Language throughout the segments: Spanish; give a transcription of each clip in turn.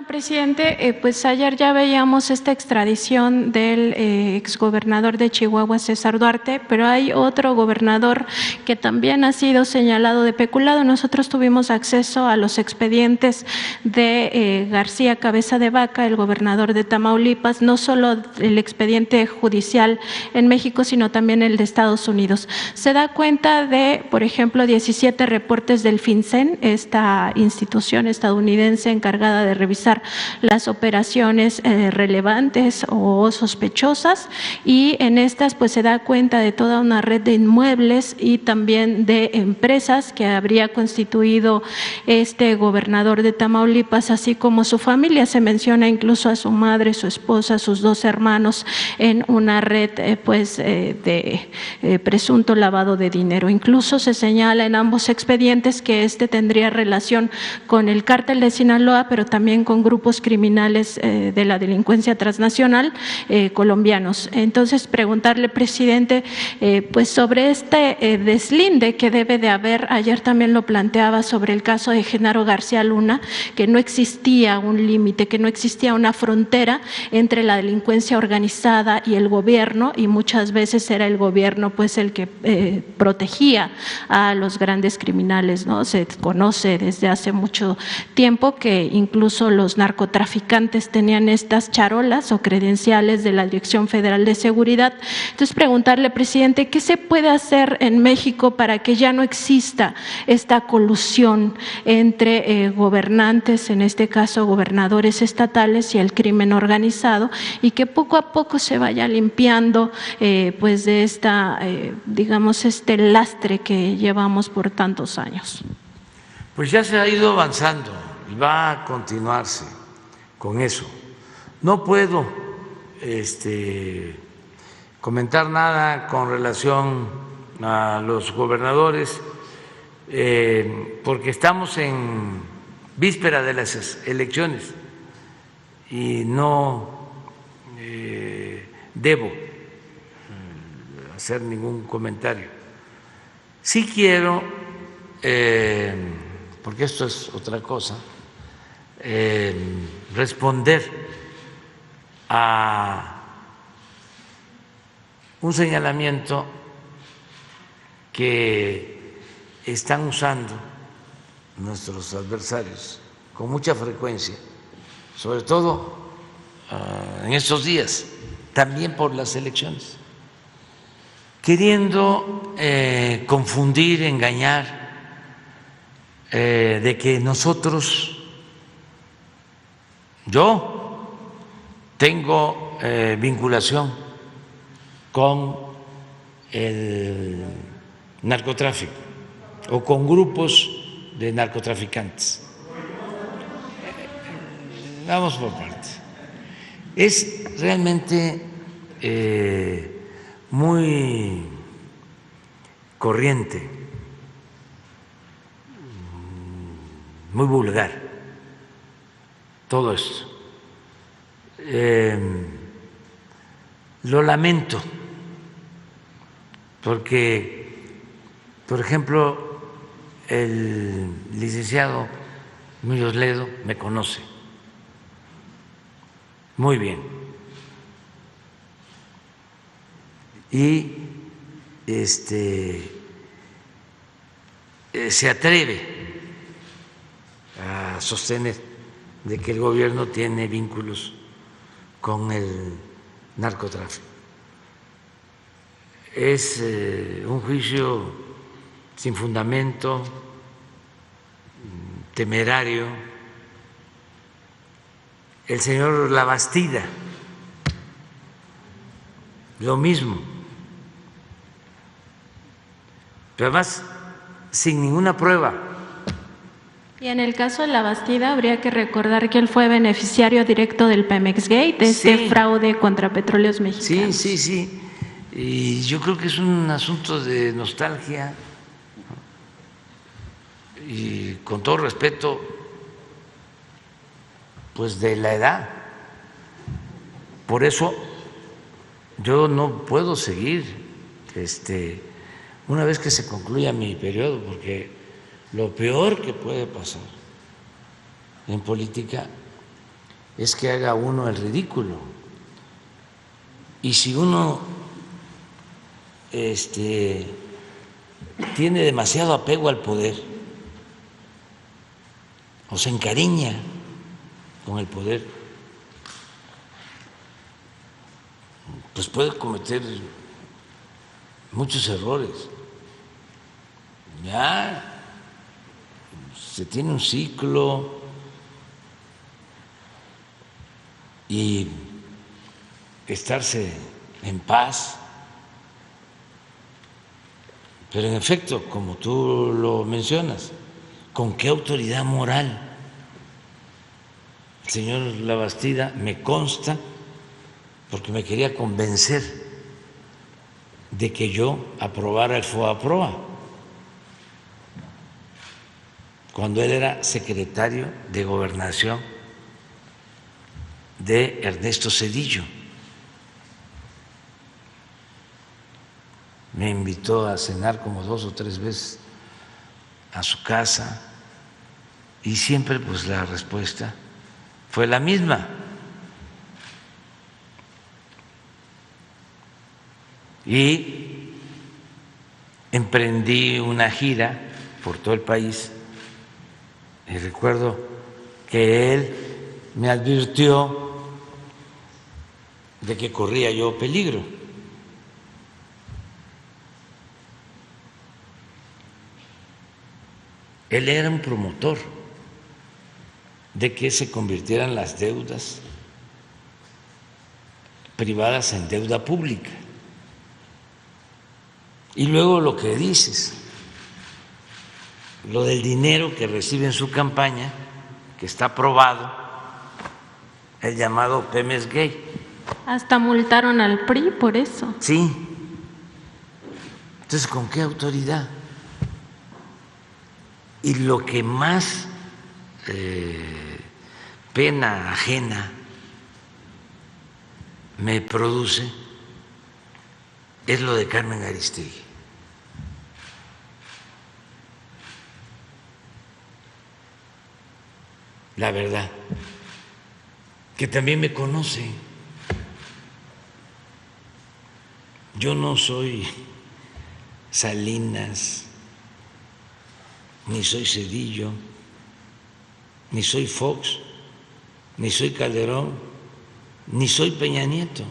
presidente, pues ayer ya veíamos esta extradición del exgobernador de Chihuahua, César Duarte, pero hay otro gobernador que también ha sido señalado de peculado. Nosotros tuvimos acceso a los expedientes de García Cabeza de Vaca, el gobernador de Tamaulipas, no solo el expediente judicial en México, sino también el de Estados Unidos. Se da cuenta de, por ejemplo, 17 reportes del FinCEN, esta institución estadounidense encargada de revisar las operaciones relevantes o sospechosas, y en estas pues se da cuenta de toda una red de inmuebles y también de empresas que habría constituido este gobernador de Tamaulipas, así como su familia. Se menciona incluso a su madre, su esposa, sus 2 hermanos en una red de presunto lavado de dinero. Incluso se señala en ambos expedientes que este tendría relación con el cártel de Sinaloa, pero también con grupos criminales de la delincuencia transnacional colombianos. Entonces, preguntarle, presidente, pues sobre este deslinde que debe de haber. Ayer también lo planteaba sobre el caso de Genaro García Luna, que no existía un límite, que no existía una frontera entre la delincuencia organizada y el gobierno, y muchas veces era el gobierno pues el que protegía a los grandes criminales, ¿no? Se conoce desde hace mucho tiempo que incluso los narcotraficantes tenían estas charolas o credenciales de la Dirección Federal de Seguridad. Entonces, preguntarle, presidente, ¿qué se puede hacer en México para que ya no exista esta colusión entre gobernantes, en este caso gobernadores estatales, y el crimen organizado, y que poco a poco se vaya limpiando pues de esta, digamos, este lastre que llevamos por tantos años? Pues ya se ha ido avanzando y va a continuarse con eso. No puedo comentar nada con relación a los gobernadores porque estamos en víspera de las elecciones y no debo hacer ningún comentario. Sí quiero, porque esto es otra cosa, responder a un señalamiento que están usando nuestros adversarios con mucha frecuencia, sobre todo en estos días, también por las elecciones, queriendo confundir, engañar, de que yo tengo vinculación con el narcotráfico o con grupos de narcotraficantes. Vamos por partes. Es realmente muy corriente, muy vulgar todo esto. Lo lamento porque, por ejemplo, el licenciado Muñoz Ledo me conoce muy bien y se atreve a sostener de que el gobierno tiene vínculos con el narcotráfico. Es un juicio sin fundamento, temerario. El señor Labastida, lo mismo, pero además sin ninguna prueba. Y en el caso de Labastida habría que recordar que él fue beneficiario directo del Pemex Gate, de este fraude contra Petróleos Mexicanos. Sí. Y yo creo que es un asunto de nostalgia y, con todo respeto, pues de la edad. Por eso yo no puedo seguir una vez que se concluya mi periodo, porque lo peor que puede pasar en política es que haga uno el ridículo. Y si uno tiene demasiado apego al poder o se encariña con el poder, pues puede cometer muchos errores. Ya se tiene un ciclo y estarse en paz. Pero en efecto, como tú lo mencionas, ¿con qué autoridad moral? El señor Labastida, me consta, porque me quería convencer de que yo aprobara el FOAPROA, cuando él era secretario de Gobernación de Ernesto Zedillo. Me invitó a cenar como 2 o 3 veces a su casa y siempre pues la respuesta fue la misma. Y emprendí una gira por todo el país y recuerdo que él me advirtió de que corría yo peligro. Él era un promotor de que se convirtieran las deudas privadas en deuda pública. Y luego lo que dices, lo del dinero que recibe en su campaña, que está aprobado, el llamado Pemex Gay. Hasta multaron al PRI por eso. Sí. Entonces, ¿con qué autoridad? Y lo que más pena ajena me produce es lo de Carmen Aristegui. La verdad, que también me conoce. Yo no soy Salinas, ni soy Zedillo, ni soy Fox, ni soy Calderón, ni soy Peña Nieto.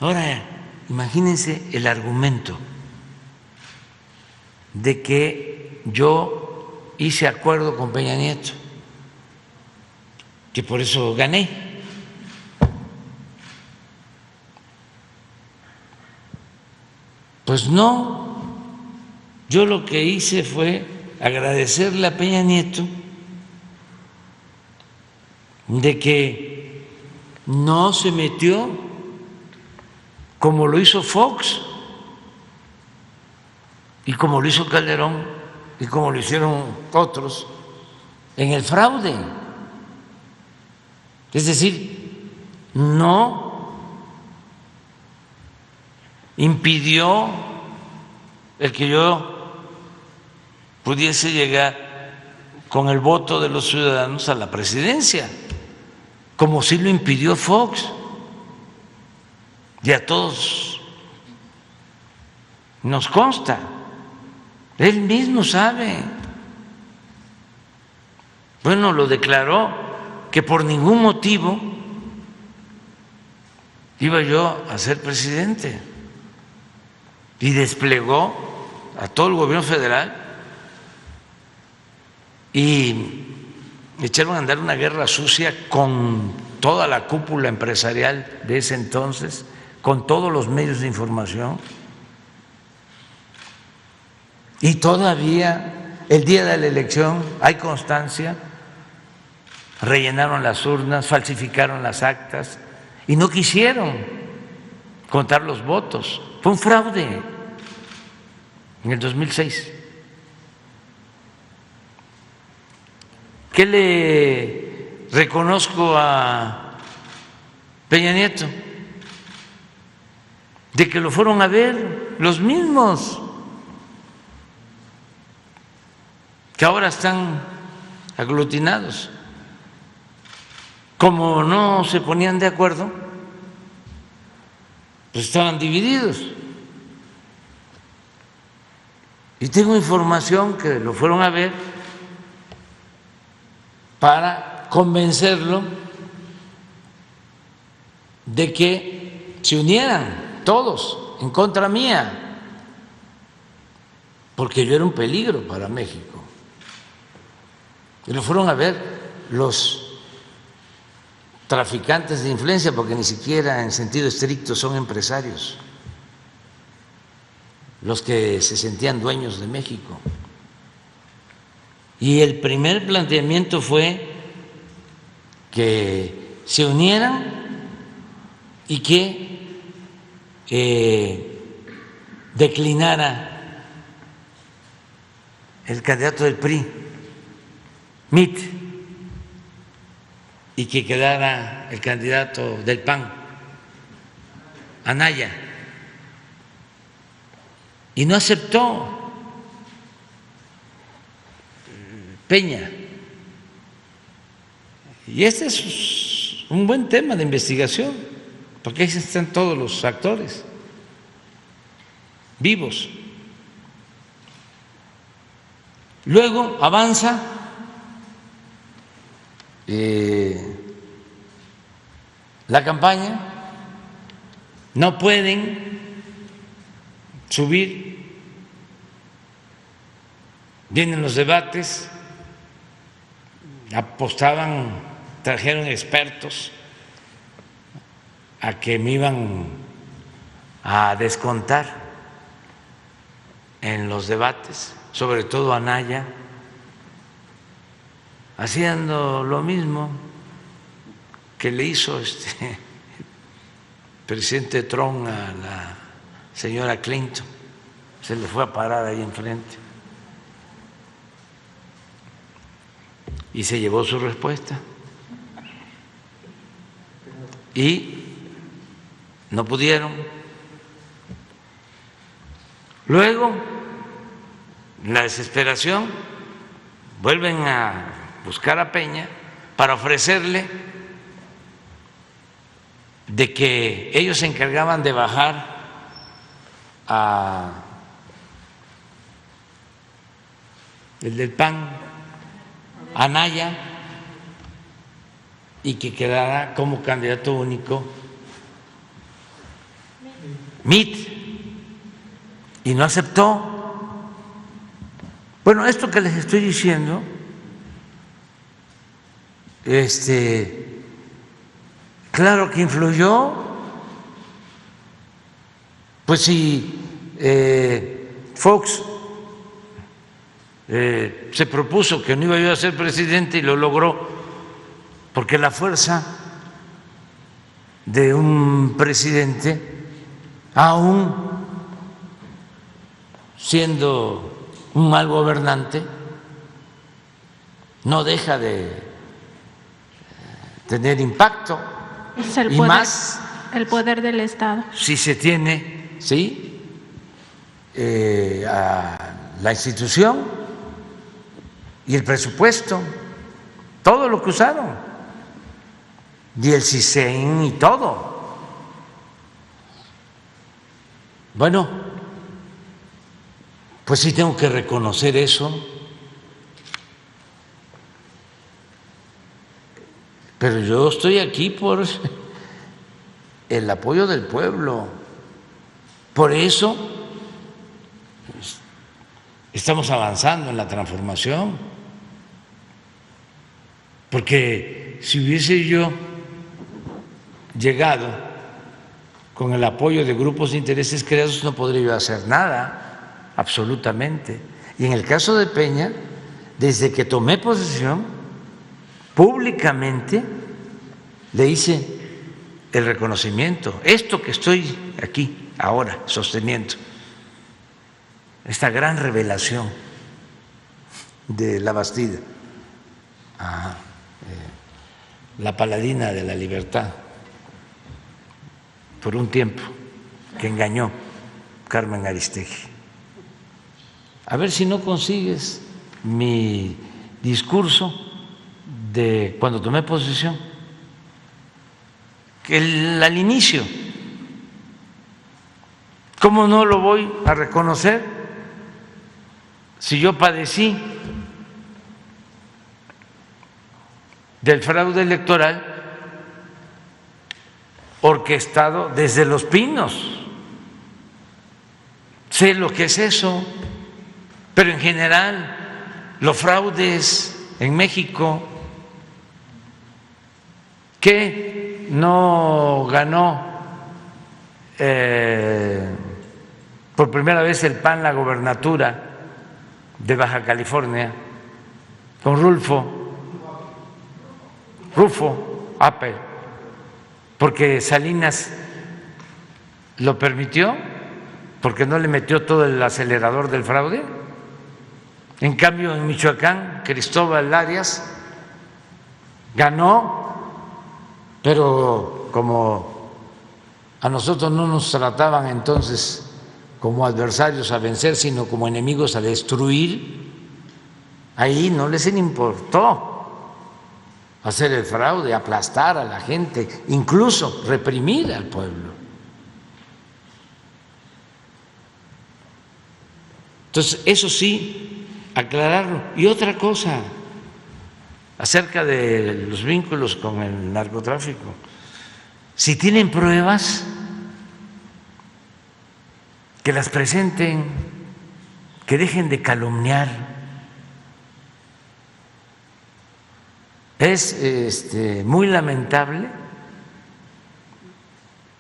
Ahora, imagínense el argumento de que yo hice acuerdo con Peña Nieto, que por eso gané. Pues no, yo lo que hice fue agradecerle a Peña Nieto de que no se metió como lo hizo Fox y como lo hizo Calderón y como lo hicieron otros en el fraude. Es decir, no impidió el que yo pudiese llegar con el voto de los ciudadanos a la presidencia, como sí lo impidió Fox. Y a todos nos consta, él mismo sabe. Bueno, lo declaró que por ningún motivo iba yo a ser presidente y desplegó a todo el gobierno federal y echaron a andar una guerra sucia con toda la cúpula empresarial de ese entonces, con todos los medios de información. Y todavía el día de la elección hay constancia, rellenaron las urnas, falsificaron las actas y no quisieron contar los votos. Fue un fraude en el 2006. ¿Qué le reconozco a Peña Nieto? De que lo fueron a ver los mismos que ahora están aglutinados como no se ponían de acuerdo, pues estaban divididos. Y tengo información que lo fueron a ver para convencerlo de que se unieran todos en contra mía, porque yo era un peligro para México. Y lo fueron a ver los traficantes de influencia, porque ni siquiera en sentido estricto son empresarios, los que se sentían dueños de México. Y el primer planteamiento fue que se unieran y que declinara el candidato del PRI, Mit, y que quedara el candidato del PAN, Anaya. Y no aceptó Peña. Y este es un buen tema de investigación, porque ahí están todos los actores vivos. Luego avanza la campaña, no pueden subir, vienen los debates, apostaban, trajeron expertos a que me iban a descontar en los debates, sobre todo Anaya, haciendo lo mismo que le hizo el presidente Trump a la señora Clinton, se le fue a parar ahí enfrente y se llevó su respuesta. Y no pudieron. Luego, en la desesperación, vuelven a buscar a Peña para ofrecerle de que ellos se encargaban de bajar a el del PAN, Anaya, y que quedara como candidato único Mit, y no aceptó. Bueno, esto que les estoy diciendo, claro que influyó. Pues si Fox se propuso que no iba yo a ser presidente y lo logró, porque la fuerza de un presidente, aún siendo un mal gobernante, no deja de tener impacto. Es el y poder, más el poder del Estado. Si se tiene, ¿sí?, a la institución y el presupuesto, todo lo que usaron, y el CISEN y todo. Bueno, pues sí tengo que reconocer eso, pero yo estoy aquí por el apoyo del pueblo. Por eso estamos avanzando en la transformación, porque si hubiese yo llegado con el apoyo de grupos de intereses creados, no podría yo hacer nada, absolutamente. Y en el caso de Peña, desde que tomé posesión, públicamente le hice el reconocimiento, esto que estoy aquí ahora sosteniendo, esta gran revelación de la Bastida, la paladina de la libertad, por un tiempo, que engañó Carmen Aristegui. A ver si no consigues mi discurso de cuando tomé posesión, al inicio. ¿Cómo no lo voy a reconocer si yo padecí del fraude electoral orquestado desde Los Pinos? Sé lo que es eso, pero en general los fraudes en México, que no ganó por primera vez el PAN la gobernatura de Baja California con Rufo Apple, porque Salinas lo permitió, porque no le metió todo el acelerador del fraude. En cambio, en Michoacán, Cristóbal Arias ganó, pero como a nosotros no nos trataban entonces como adversarios a vencer, sino como enemigos a destruir, ahí no les importó hacer el fraude, aplastar a la gente, incluso reprimir al pueblo. Entonces, eso sí, aclararlo. Y otra cosa, acerca de los vínculos con el narcotráfico, si tienen pruebas, que las presenten, que dejen de calumniar. Es muy lamentable,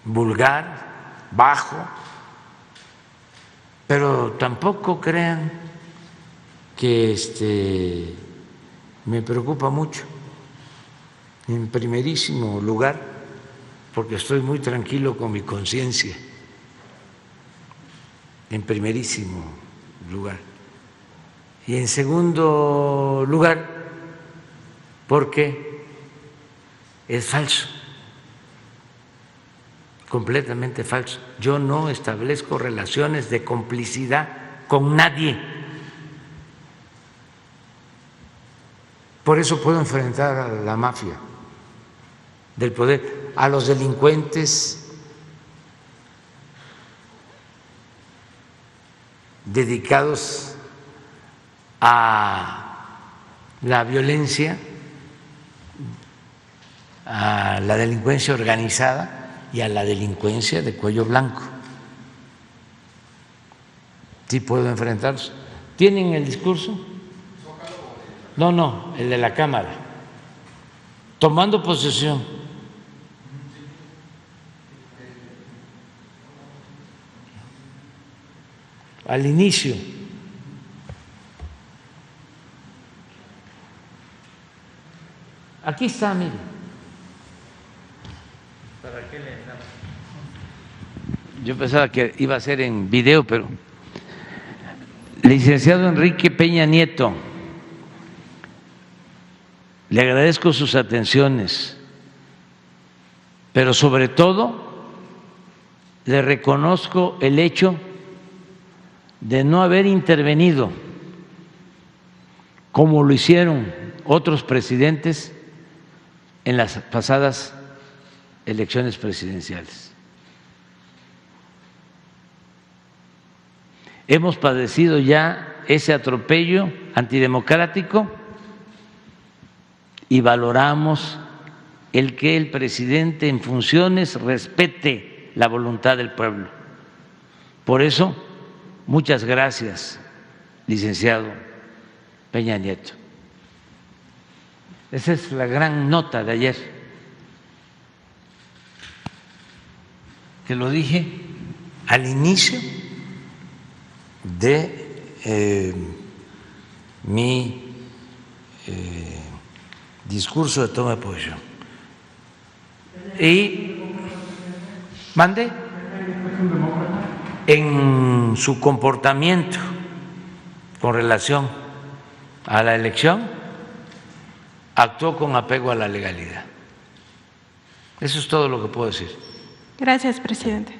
vulgar, bajo, pero tampoco crean que me preocupa mucho. En primerísimo lugar, porque estoy muy tranquilo con mi conciencia. En primerísimo lugar. Y en segundo lugar, porque es falso, completamente falso. Yo no establezco relaciones de complicidad con nadie. Por eso puedo enfrentar a la mafia del poder, a los delincuentes dedicados a la violencia, a la delincuencia organizada y a la delincuencia de cuello blanco. Sí puedo enfrentarlos. ¿Tienen el discurso? No, el de la Cámara. Tomando posesión. Al inicio. Aquí está, mire. ¿Para qué le damos? Yo pensaba que iba a ser en video, pero licenciado Enrique Peña Nieto, le agradezco sus atenciones, pero sobre todo le reconozco el hecho de no haber intervenido como lo hicieron otros presidentes en las pasadas elecciones presidenciales. Hemos padecido ya ese atropello antidemocrático y valoramos el que el presidente en funciones respete la voluntad del pueblo. Por eso, muchas gracias, licenciado Peña Nieto. Esa es la gran nota de ayer, que lo dije al inicio de mi discurso de toma de posesión. Y mande en su comportamiento con relación a la elección, actuó con apego a la legalidad. Eso es todo lo que puedo decir. Gracias, presidente.